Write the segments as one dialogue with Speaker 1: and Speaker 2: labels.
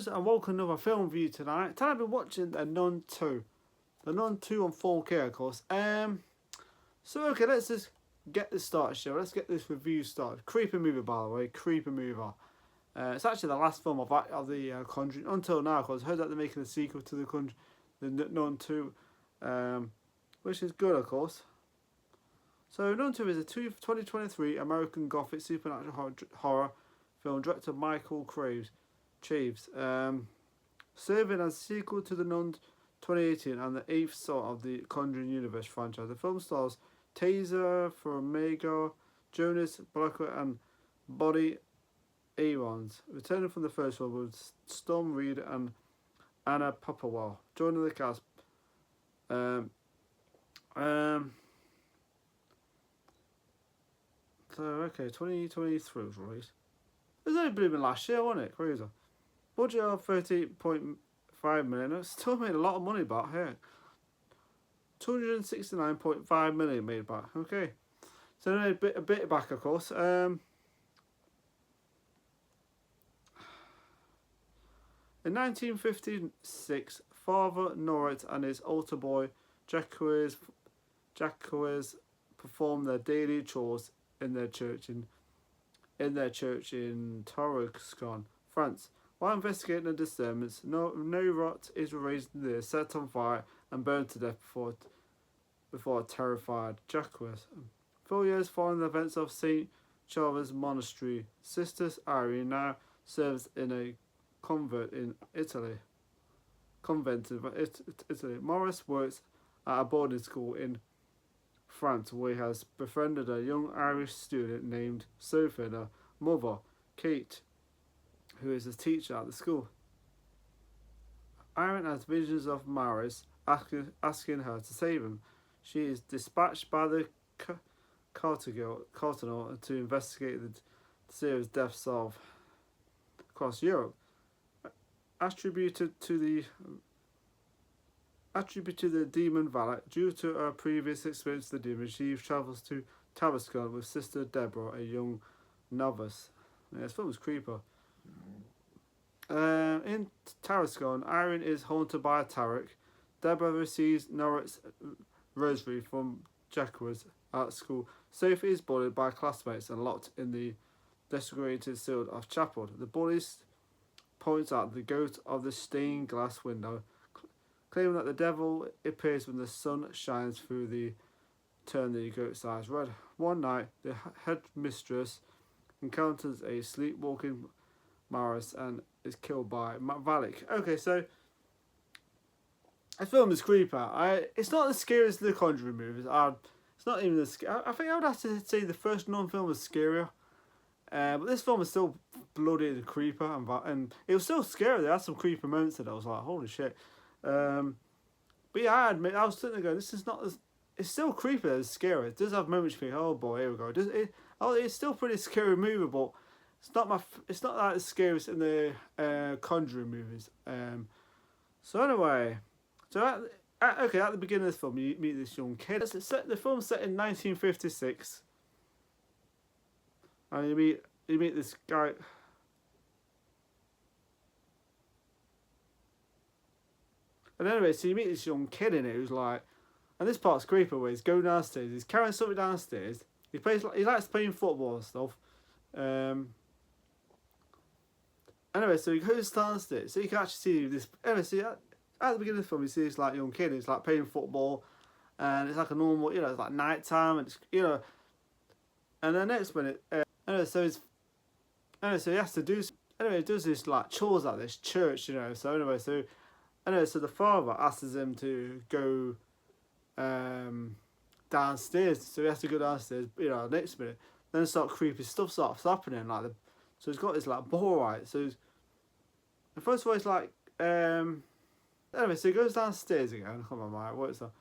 Speaker 1: And welcome to another film review tonight. Tonight I've been watching The NUN 2. The NUN 2 on 4K, of course. So okay, let's just get this started, shall we? Let's get this review started. Creepy movie, by the way. Creepy movie. It's actually the last film of the Conjuring until now, because I heard that they're making a sequel to the NUN 2, which is good, of course. So NUN 2 is a 2023 American Gothic supernatural horror film directed by Michael Chaves, serving as a sequel to The Nun 2018 and the 8th sort of the Conjuring Universe franchise. The film stars Taser Farmiga, Jonas Blackwood and Buddy Aarons, returning from the first one with Storm Reed and Anna Popplewell joining the cast. So okay, 2023 was released. It was only been last year, wasn't it? Crazy. Budget of 30.5 million. It still made a lot of money back here. 269.5 million made back. Okay, so a bit back, of course. In 1956, Father Norrit and his altar boy Jacques performed their daily chores in their church in Torrescon, France. While investigating the disturbance, Norrit is raised there, set on fire, and burned to death before a terrified Jacques. 4 years following the events of St. Charles Monastery, Sister Irene now serves in a convent in Italy. Morris works at a boarding school in France, where he has befriended a young Irish student named Sophie and her mother, Kate, who is a teacher at the school. Irene has visions of Morris asking her to save him. She is dispatched by the cardinal to investigate the serious deaths across Europe. Attributed to the demon Valak, due to her previous experience with the demon, she travels to Tarascon with Sister Deborah, a young novice. Yeah, this film was creeper. In Tarascon, Irene is haunted by a Tarek. Deborah receives Norrit's rosary from Jacques at school. Sophie is bullied by classmates and locked in the desecrated sealed off chapel. The bullies points out the ghost of the stained glass window, claiming that the devil appears when the sun shines through turn the goat's eyes red. One night, the headmistress encounters a sleepwalking Morris and is killed by Valak. Okay, so the film is creepy. It's not the scariest of the Conjuring movies. It's not even I think I would have to say the first Nun film was scarier. But this film is still bloody and creepy, and it was still scary. There had some creepy moments that I was like, holy shit. But yeah, I admit, I was sitting there going, this is not as... It's still creepy as scary. It does have moments you think, oh boy, here we go. It's still a pretty scary movie, but it's not that as scary as in the Conjuring movies. So anyway, at the beginning of this film, you meet this young kid. The film's set in 1956. And you meet this guy. And anyway, so you meet this young kid in it who's like, and this part's creepy where he's going downstairs, he's carrying something downstairs. He likes playing football and stuff. Anyway, so he goes downstairs, so you can actually see this. Anyway, see at the beginning of the film, you see this like young kid who's like playing football, and it's like a normal, you know, it's like night time, and it's, you know, and the next minute, anyway, so he's, anyway, so he has to do, anyway, he does this like chores at this church, you know. So anyway, so the father asks him to go downstairs, so he has to go downstairs, you know. Next minute, then creepy stuff starts happening, like so he's got this like ball, right? So first of all, it's like anyway, so he goes downstairs again. Come on, mate, what is that?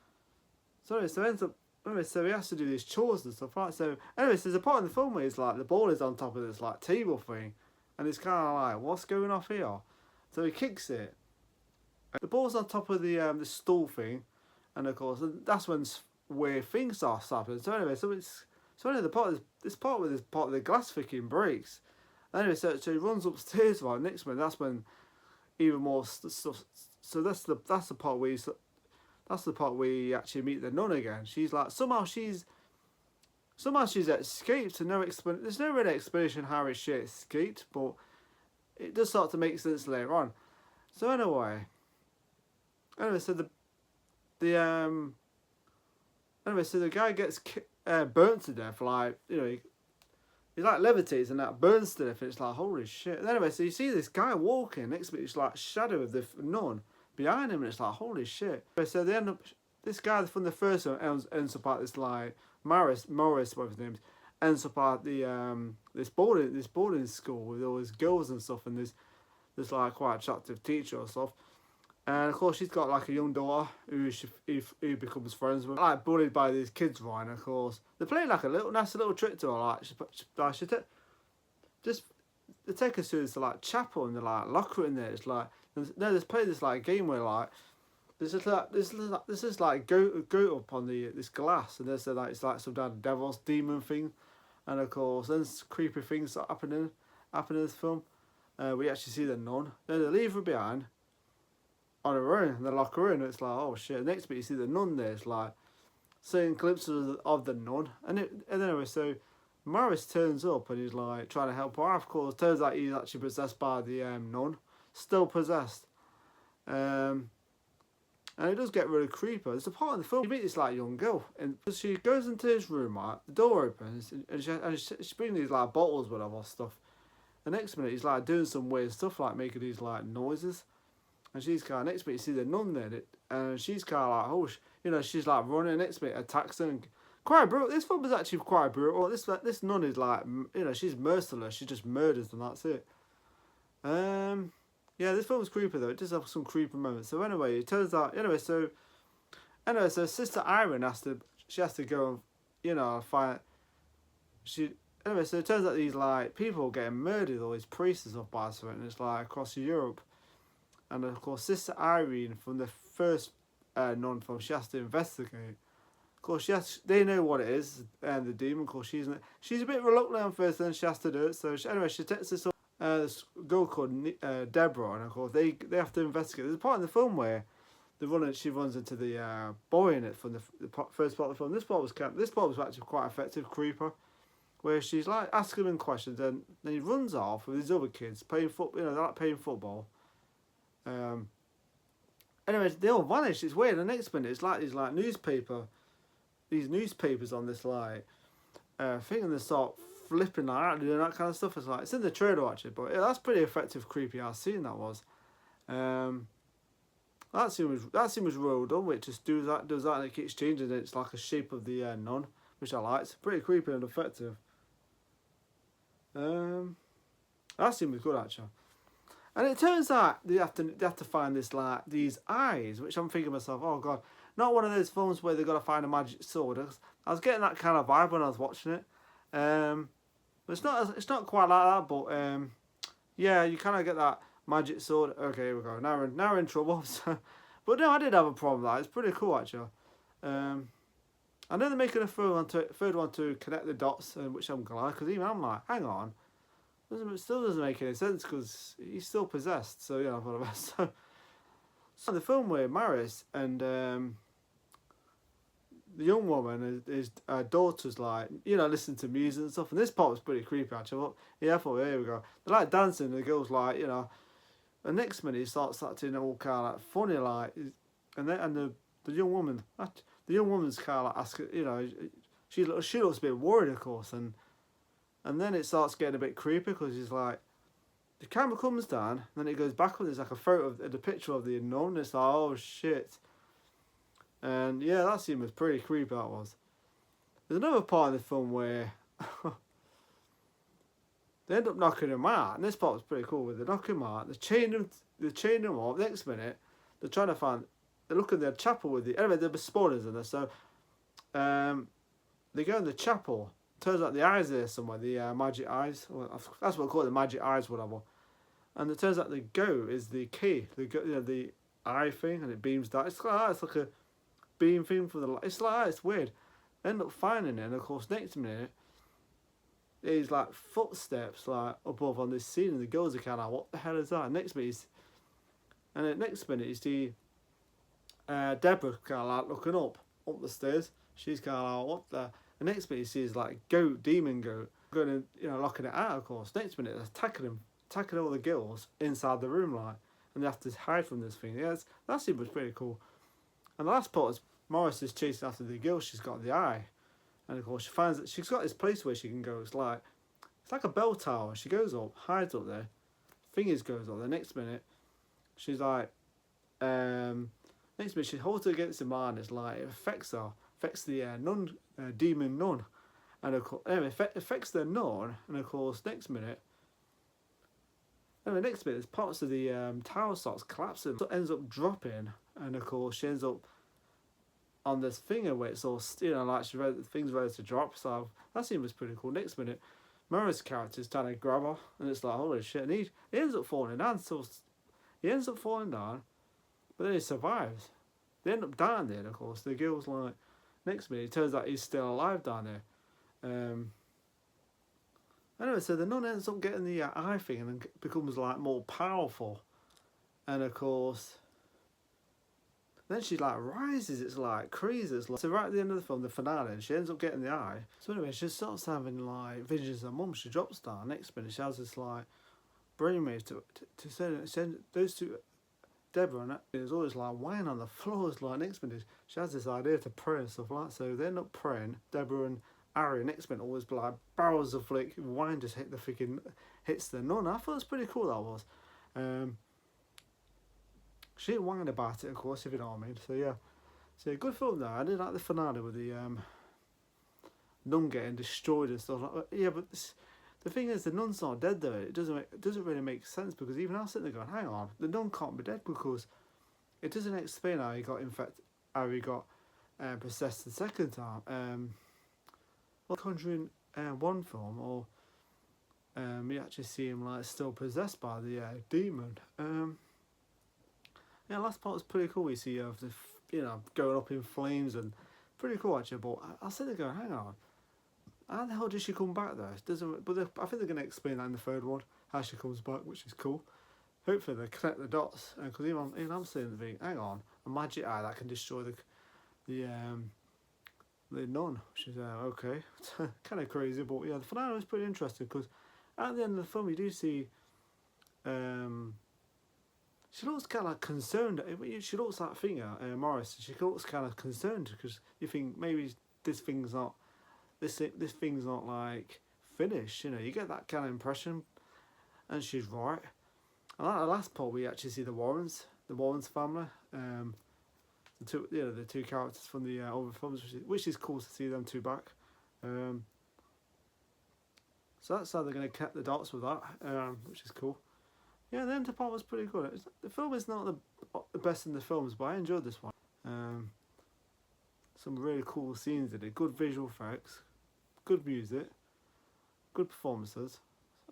Speaker 1: Sorry, so ends up. Anyway, so he has to do these chores and stuff, right? So anyway, so there's a part in the film where it's like the ball is on top of this like table thing, and it's kind of like, what's going off here? So he kicks it. The ball's on top of the stool thing, and of course that's when weird things start happening. So anyway, anyway, this part where part of the glass freaking breaks. Anyway, so he runs upstairs. Right, next minute, that's when even more stuff. So that's the part where you actually meet the nun again. She's like somehow she's escaped, and there's no real explanation how she escaped, but it does start to make sense later on. So anyway, so the guy gets burnt to death, like, you know, he's like levitates and that burns to death, and it's like, holy shit. And anyway, so you see this guy walking next to me, it's like shadow of the nun behind him, and it's like, holy shit. So they end up, this guy from the first one ends up at this like Morris, whatever his name is, ends up at the this boarding school with all these girls and stuff, and this like quite attractive teacher or stuff. And of course she's got like a young daughter who becomes friends with, like bullied by these kids, right? And of course they play like a nice little trick to her, like they take us to this like chapel, and they like lock her in there. It's like, no, they play this like game where like this is like go up on this glass, and there's like, it's like some kind of devil's demon thing, and of course then creepy things that happen in this film. We actually see the nun. Then they leave her behind on her own, and they lock her in. It's like, oh shit. Next bit you see the nun there. It's like seeing glimpses of the nun, and anyway, so Morris turns up and he's like trying to help her out. Of course, turns out he's actually possessed by the nun, still possessed. And it does get really creepy. There's a part in the film you meet this like young girl, and she goes into his room, right? The door opens, and she's bringing these like bottles, whatever stuff. The next minute he's like doing some weird stuff, like making these like noises. And she's kind of, next minute you see the nun there, and she's kind of like, oh, you know, she's like running. Next minute attacks her, and quite brutal. This film is actually quite brutal. This nun is like, you know, she's merciless. She just murders them. That's it. Yeah, this film's creepy though. It does have some creepy moments. So anyway, it turns out, so Sister Irene has to go and, you know, find. So it turns out these like people getting murdered, all these priests and stuff by something, and it's like across Europe. And of course, Sister Irene from the first nun film, she has to investigate. Of course, they know what it is, and the demon. Of course, she's a bit reluctant at first, then she has to do it. So she takes this girl called Deborah, and of course they have to investigate. There's a part in the film where she runs into the boy in it from the first part of the film. This part was actually quite effective, creeper, where she's like asking him questions, and then he runs off with his other kids playing football. You know, they're like playing football. Anyway, they all vanish. It's weird. The next minute, it's like these newspapers on this like thing, and they start flipping like that, doing that kind of stuff. It's in the trailer actually, but yeah, that's pretty effective, creepy ass scene that was. That scene was well done. Which just does that, and it keeps changing. It's like a shape of the nun, which I liked. Pretty creepy and effective. That scene was good actually. And it turns out they have to find these eyes, which I'm thinking to myself, oh god, not one of those films where they've got to find a magic sword. I was getting that kind of vibe when I was watching it. But it's not quite like that, but yeah, you kind of get that magic sword. Okay, here we go. Now we're in trouble. So, but no, I did have a problem with that. It's pretty cool actually. I know they're making a third one to connect the dots, which I'm glad, because even I'm like, hang on. It still doesn't make any sense because he's still possessed. So yeah, whatever. So the film where Maris and the young woman, his daughter's like, you know, listening to music and stuff. And this part was pretty creepy actually. But I thought, here we go. They're like dancing. And the girl's like, you know, the next minute he starts acting all kind of like funny, like, and the young woman, the young woman's kind of like asking, you know, she looks a bit worried, of course, and then it starts getting a bit creepy because he's like, the camera comes down, and then it goes back, and there's like a photo of the picture of the nun. It's like, oh shit. And yeah, that scene was pretty creepy, that was. There's another part of the film where they end up knocking him out, and this part was pretty cool. Where they knock him out, they chain him up. Next minute, they're trying to find. They look in the chapel with the. Anyway, there were spoilers in there, so they go in the chapel. Turns out the eyes there somewhere. The magic eyes. Well, that's what I call it, the magic eyes, whatever. And it turns out the goat is the key. The eye thing, and it beams down. It's like a beam thing for the. It's weird. They end up finding it, and of course, next minute. There's like footsteps like above on this scene, and the girls are kind of like, what the hell is that? Next minute, you see Deborah kind of like looking up the stairs. She's kind of like, what the? The next minute, you see is like demon goat, going and locking it out. Of course, next minute, they're attacking all the girls inside the room, like, and they have to hide from this thing. Yeah, that scene was pretty cool. And the last part is Morris is chasing after the girl. She's got the eye. And of course, she finds that she's got this place where she can go. It's like a bell tower. She goes up, hides up there. Fingers goes up. The next minute, she's like, next minute she holds her against the man. It's like it affects the nun, demon nun, and of course, anyway, affects the nun. And of course, next minute, there's parts of the tower starts collapsing. So it ends up dropping, and of course, she ends up on this finger where it's all, like things ready to drop. So that scene was pretty cool. Next minute, Murray's character is trying to grab her, and it's like, holy shit. And he ends up falling down. So he ends up falling down, but then he survives. They end up down there, of course. The girl's like, next minute, it turns out he's still alive down there. Anyway, so the nun ends up getting the eye thing and then becomes like more powerful. And of course, then she like rises, it's like crazy. It's like, so right at the end of the film, the finale, and she ends up getting the eye. So anyway, she starts having like visions of her mum. She drops down. Next minute, she has this like brainwave to send those two, Deborah, and there's always like wine on the floor. It's like next minute, she has this idea to pray and stuff like that. So they end up praying. Deborah and Ari, next minute, always like barrels of like wine just hits the nun. I thought it was pretty cool, that was. She didn't whine about it, of course, if you know what I mean. So yeah, so good film there. I did like the finale with the nun getting destroyed and stuff like that. Yeah, but the thing is, the nun's not dead though. It doesn't really make sense, because even I was sitting there going, hang on, the nun can't be dead, because it doesn't explain how he got infected, how he got possessed the second time. Well, Conjuring 1 film, or you actually see him like still possessed by the demon. Yeah, last part was pretty cool. We see the going up in flames, and pretty cool actually. But I was sitting there going, hang on, how the hell did she come back there? But I think they're going to explain that in the third one, how she comes back, which is cool. Hopefully they connect the dots, because even I'm saying the thing, hang on, a magic eye that can destroy the nun, which is okay, kind of crazy. But yeah, the finale was pretty interesting, because at the end of the film you do see she looks kind of concerned. She looks like Morris. She looks kind of concerned, because you think maybe this thing's not like finished. You get that kind of impression, and she's right. And at the last part, we actually see the Warrens family. The two characters from the other films, which is cool to see them two back. So that's how they're going to connect the dots with that, which is cool. Yeah, the end part was pretty good. The film is not the best in the films, but I enjoyed this one. Some really cool scenes in it, good visual effects, good music, good performances,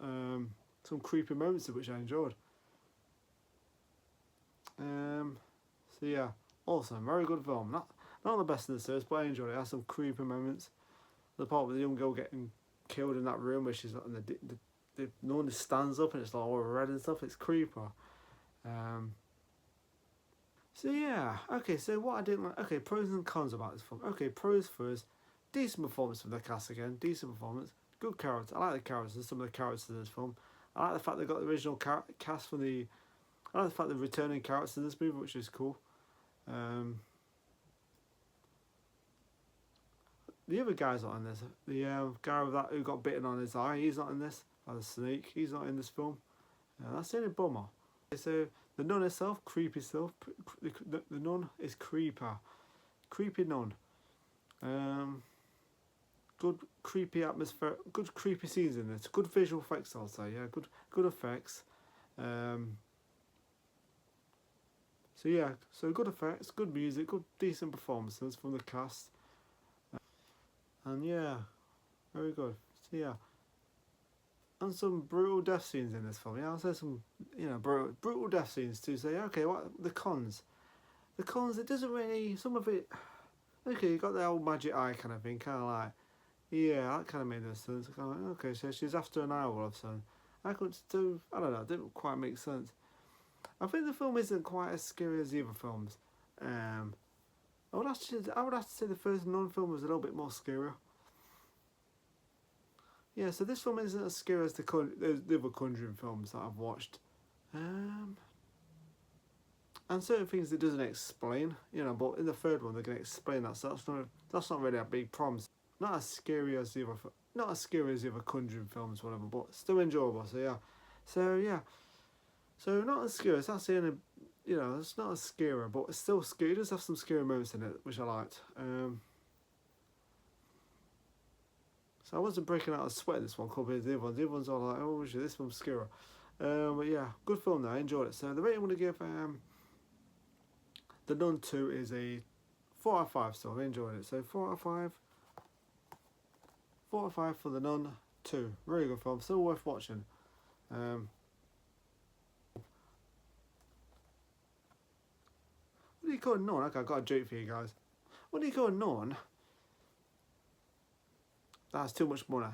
Speaker 1: some creepy moments which I enjoyed. So yeah, awesome, very good film. Not the best in the series, but I enjoyed it. It has some creepy moments. The part with the young girl getting killed in that room, where she's like, no one stands up and it's like all red and stuff. It's creeper. So yeah, okay. So what I didn't like. Okay, pros and cons about this film. Okay, pros first. Decent performance from the cast again. Decent performance. Good character. I like the characters. Some of the characters in this film. I like the fact they got the original cast from the. I like the fact they're returning characters in this movie, which is cool. The other guy's not in this. The guy with that who got bitten on his eye, he's not in this. By the snake, he's not in this film. That's the only bummer. So the nun itself, creepy stuff. The nun is creeper, creepy nun. Good creepy atmosphere, good creepy scenes in this. Good visual effects, I'll say. Yeah, good effects. So yeah, so good effects, good music, good decent performances from the cast. And yeah, very good. So yeah, and some brutal death scenes in this film. Yeah, I'll say some, brutal death scenes too. Say, okay, what the cons? The cons, it doesn't really. Some of it, okay, you got the old magic eye kind of thing, kind of like, yeah, that kind of made no sense. Kind of like, okay, so she's after an eye all of a sudden. I don't know, it didn't quite make sense. I think the film isn't quite as scary as the other films. I would have to say the first Nun film was a little bit more scarier. Yeah, so this film isn't as scary as the other Conjuring films that I've watched. And certain things it doesn't explain, but in the third one they're going to explain that, so that's not really a big problem. Not as scary as the other Conjuring films, whatever, but still enjoyable. So yeah, so not as scary. So that's the only, it's not as scary, but it's still scary. It does have some scary moments in it, which I liked. So I wasn't breaking out a sweat this one compared to the other ones. The other ones are like, oh shit, this one's scary. But yeah, good film though. I enjoyed it. So the rating I'm going to give The Nun 2 is a 4 out of 5. So I enjoyed it. So 4 out of 5. 4 out of 5 for The Nun 2. Very good film. Still worth watching. What do you call a nun? Okay, I've got a joke for you guys. What do you call a nun? That's too much money.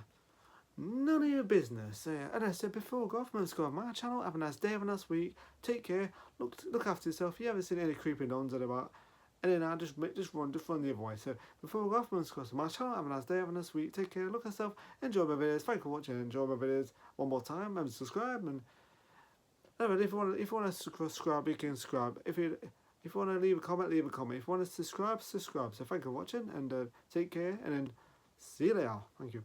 Speaker 1: None of your business. So, yeah, and I said before, go off and subscribe to my channel. Have a nice day, have a nice week. Take care. Look after yourself. If you haven't seen any creepy nuns and about, and then just run the other way. So before go off and subscribe to my channel. Have a nice day, have a nice week. Take care. Look at yourself. Enjoy my videos. Thank you for watching. Enjoy my videos one more time. And subscribe. And anyway, if you want to subscribe, you can subscribe. If you want to leave a comment, leave a comment. If you want to subscribe, subscribe. So thank you for watching, and take care, and then see you later. Thank you.